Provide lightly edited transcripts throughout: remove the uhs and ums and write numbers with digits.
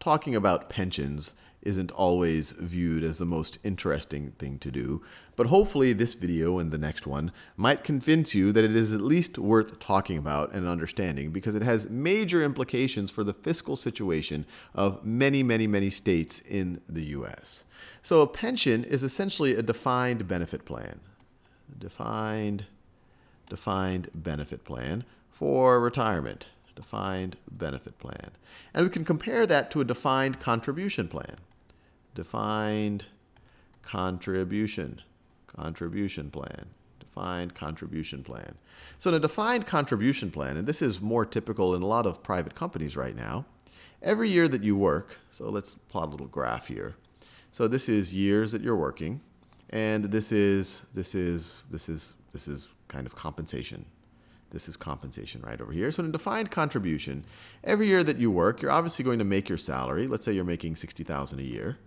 talking about pensions isn't always viewed as the most interesting thing to do, but hopefully this video and the next one might convince you that it is at least worth talking about and understanding because it has major implications for the fiscal situation of many states in the US. So a pension is essentially a defined benefit plan. Defined benefit plan for retirement. Defined benefit plan. And we can compare that to a defined contribution plan. Defined contribution plan. Defined contribution plan. So in a defined contribution plan, and this is more typical in a lot of private companies right now, every year that you work, so let's plot a little graph here. So this is years that you're working, and this is kind of compensation. This is compensation right over here. So in a defined contribution, every year that you work, you're obviously going to make your salary. Let's say you're making $60,000 a year.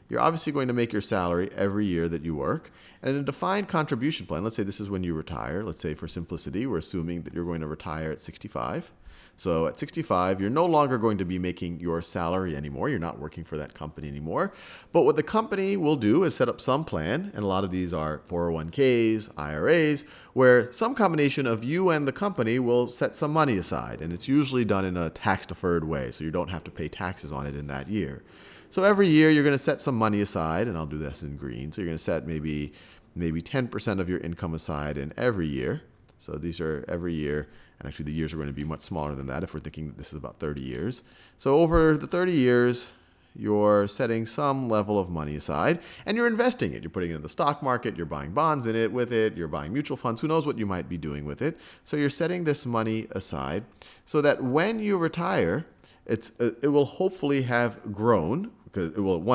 You're obviously going to make your salary every year that you work. And in a defined contribution plan, let's say this is when you retire. Let's say for simplicity, we're assuming that you're going to retire at 65. So at 65, you're no longer going to be making your salary anymore. You're not working for that company anymore. But what the company will do is set up some plan, and a lot of these are 401ks, IRAs, where some combination of you and the company will set some money aside. And it's usually done in a tax-deferred way, so you don't have to pay taxes on it in that year. So every year you're going to set some money aside, and I'll do this in green. So you're going to set maybe 10% of your income aside in every year. So these are every year, and actually the years are going to be much smaller than that if we're thinking that this is about 30 years. So over the 30 years, you're setting some level of money aside, and you're investing it. You're putting it in the stock market, you're buying bonds in it with it, you're buying mutual funds, who knows what you might be doing with it. So you're setting this money aside so that when you retire, it will hopefully have grown, because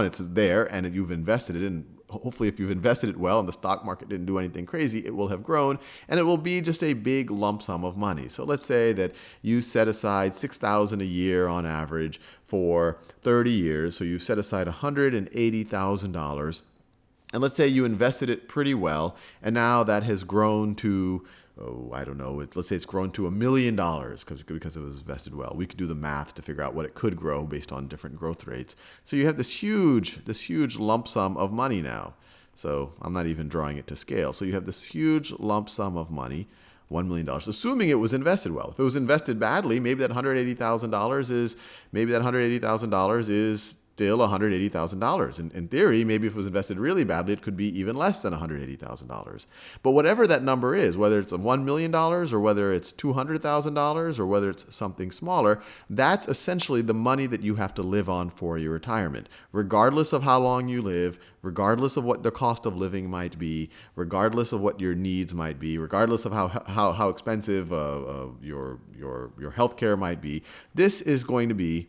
it's there and you've invested it in. Hopefully, if you've invested it well and the stock market didn't do anything crazy, it will have grown, and it will be just a big lump sum of money. So let's say that you set aside $6,000 a year on average for 30 years. So you've set aside $180,000. And let's say you invested it pretty well, and now that has grown to, I don't know, let's say it's grown to $1 million because it was invested well. We could do the math to figure out what it could grow based on different growth rates. So you have this huge lump sum of money now. So I'm not even drawing it to scale. So you have this huge lump sum of money, $1 million, assuming it was invested well. If it was invested badly, maybe that $180,000 is still $180,000. In theory, maybe if it was invested really badly, it could be even less than $180,000. But whatever that number is, whether it's $1 million or whether it's $200,000 or whether it's something smaller, that's essentially the money that you have to live on for your retirement, regardless of how long you live, regardless of what the cost of living might be, regardless of what your needs might be, regardless of how expensive your healthcare might be. This is going to be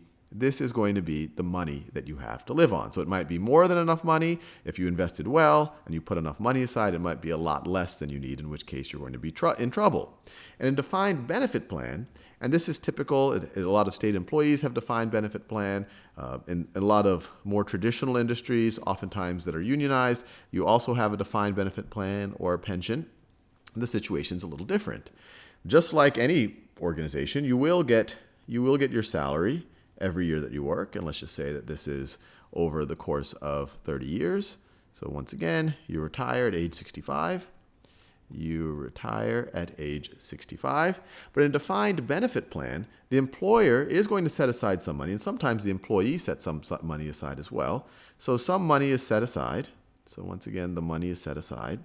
the money that you have to live on. So it might be more than enough money. If you invested well and you put enough money aside, it might be a lot less than you need, in which case you're going to be in trouble. And a defined benefit plan, and this is typical, a lot of state employees have defined benefit plan. In a lot of more traditional industries, oftentimes that are unionized, you also have a defined benefit plan or a pension. The situation's a little different. Just like any organization, you will get your salary every year that you work, and let's just say that this is over the course of 30 years. So once again, you retire at age 65. You retire at age 65. But in a defined benefit plan, the employer is going to set aside some money, and sometimes the employee sets some money aside as well. So some money is set aside. So once again, the money is set aside.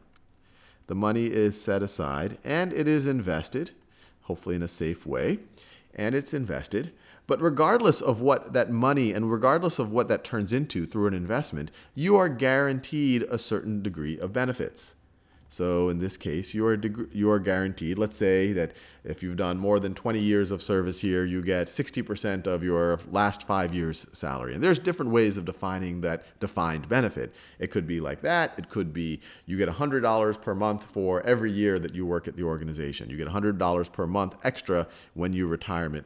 The money is set aside, and it is invested, hopefully in a safe way, and it's invested. But regardless of what that money and regardless of what that turns into through an investment, you are guaranteed a certain degree of benefits. So in this case, you are guaranteed, let's say that if you've done more than 20 years of service here, you get 60% of your last 5 years' salary. And there's different ways of defining that defined benefit. It could be like that. It could be you get $100 per month for every year that you work at the organization. You get $100 per month extra when you retire.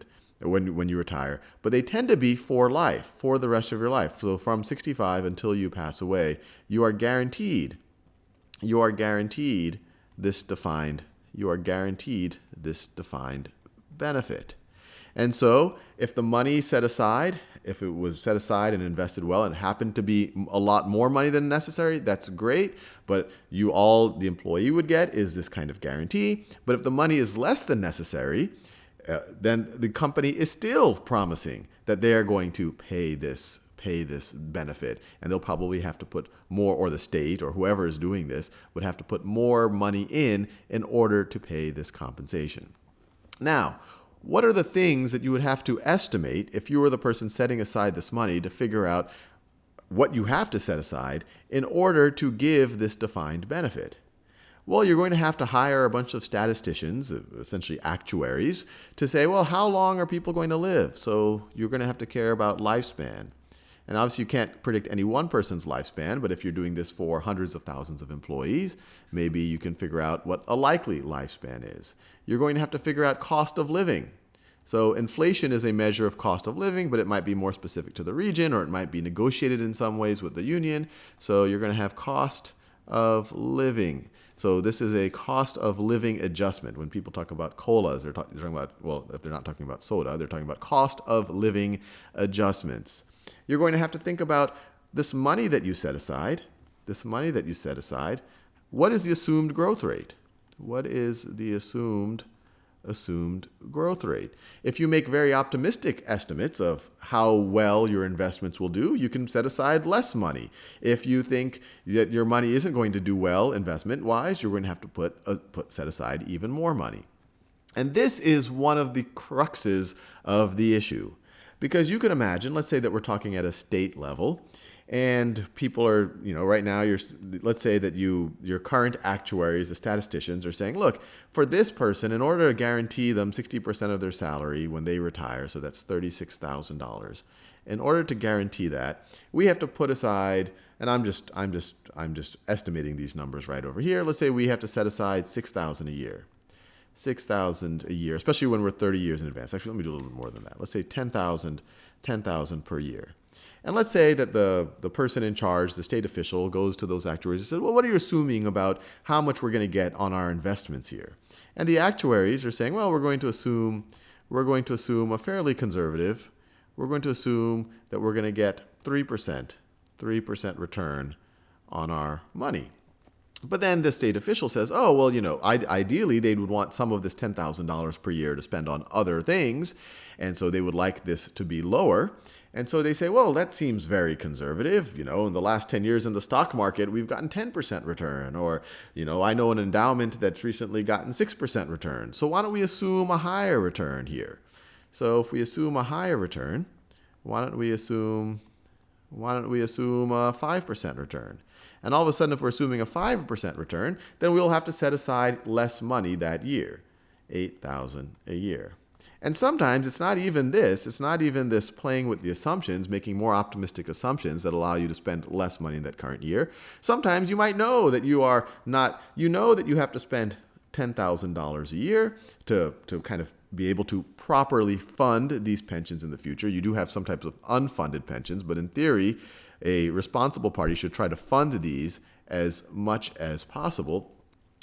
But they tend to be for life, for the rest of your life. So from 65 until you pass away, you are guaranteed this defined benefit. And so if the money set aside if it was set aside and invested well and happened to be a lot more money than necessary, that's great. But the employee would get is this kind of guarantee. But if the money is less than necessary, then the company is still promising that they are going to pay this benefit, and they'll probably have to put more, or the state or whoever is doing this would have to put more money in order to pay this compensation. Now, what are the things that you would have to estimate if you were the person setting aside this money to figure out what you have to set aside in order to give this defined benefit? Well, you're going to have to hire a bunch of statisticians, essentially actuaries, to say, well, how long are people going to live? So you're going to have to care about lifespan. And obviously you can't predict any one person's lifespan, but if you're doing this for hundreds of thousands of employees, maybe you can figure out what a likely lifespan is. You're going to have to figure out cost of living. So inflation is a measure of cost of living, but it might be more specific to the region, or it might be negotiated in some ways with the union. So you're going to have cost of living. So this is a cost of living adjustment. When people talk about COLAs, they're talking about, well, if they're not talking about soda, they're talking about cost of living adjustments. You're going to have to think about this money that you set aside. What is the assumed growth rate? What is the assumed growth rate? If you make very optimistic estimates of how well your investments will do, you can set aside less money. If you think that your money isn't going to do well investment-wise, you're going to have to set aside even more money. And this is one of the cruxes of the issue. Because you can imagine, let's say that we're talking at a state level, and people are, right now, let's say that your current actuaries, the statisticians, are saying, look, for this person, in order to guarantee them 60% of their salary when they retire, so that's $36,000, in order to guarantee that, we have to put aside, and I'm just estimating these numbers right over here. Let's say we have to set aside $6,000 a year. $6,000 a year, especially when we're 30 years in advance. Actually, let me do a little bit more than that. Let's say $10,000 per year. And let's say that the person in charge, the state official, goes to those actuaries and says, well, what are you assuming about how much we're going to get on our investments here? And the actuaries are saying, well, we're going to assume a fairly conservative. We're going to assume that we're going to get 3% return on our money. But then the state official says, oh, well, ideally they would want some of this $10,000 per year to spend on other things, and so they would like this to be lower. And so they say, well, that seems very conservative. In the last 10 years in the stock market, we've gotten 10% return. Or, I know an endowment that's recently gotten 6% return. So why don't we assume a higher return here? So if we assume a higher return, why don't we assume a 5% return? And all of a sudden, if we're assuming a 5% return, then we'll have to set aside less money that year, $8,000 a year. And sometimes it's not even this. It's not even this playing with the assumptions, making more optimistic assumptions that allow you to spend less money in that current year. Sometimes you might know that you have to spend $10,000 a year to kind of be able to properly fund these pensions in the future. You do have some types of unfunded pensions, but in theory, a responsible party should try to fund these as much as possible.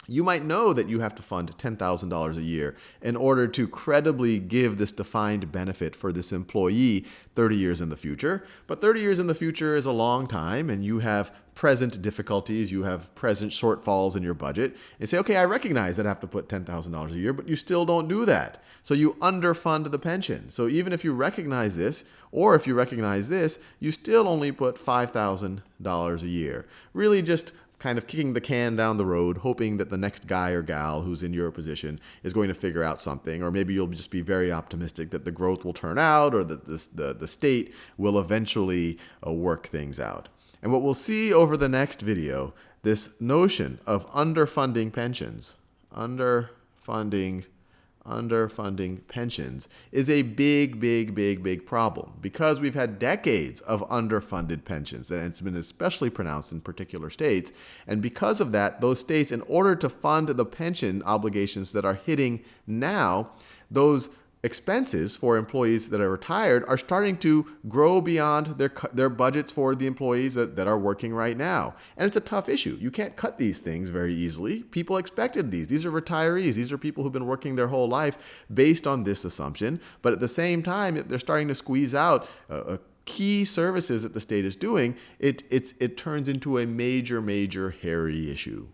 You might know that you have to fund $10,000 a year in order to credibly give this defined benefit for this employee 30 years in the future. But 30 years in the future is a long time, and you have present difficulties, you have present shortfalls in your budget. And say, okay, I recognize that I have to put $10,000 a year, but you still don't do that. So you underfund the pension. So even if you recognize this, or if you recognize this, you still only put $5,000 a year. Really just kind of kicking the can down the road, hoping that the next guy or gal who's in your position is going to figure out something, or maybe you'll just be very optimistic that the growth will turn out, or that the state will eventually work things out. And what we'll see over the next video, this notion of underfunding pensions, underfunding pensions is a big problem, because we've had decades of underfunded pensions, and it's been especially pronounced in particular states. And because of that, those states, in order to fund the pension obligations that are hitting now, those expenses for employees that are retired are starting to grow beyond their budgets for the employees that are working right now. And it's a tough issue. You can't cut these things very easily. People expected these. These are retirees. These are people who've been working their whole life based on this assumption. But at the same time, they're starting to squeeze out key services that the state is doing, it turns into a major, major hairy issue.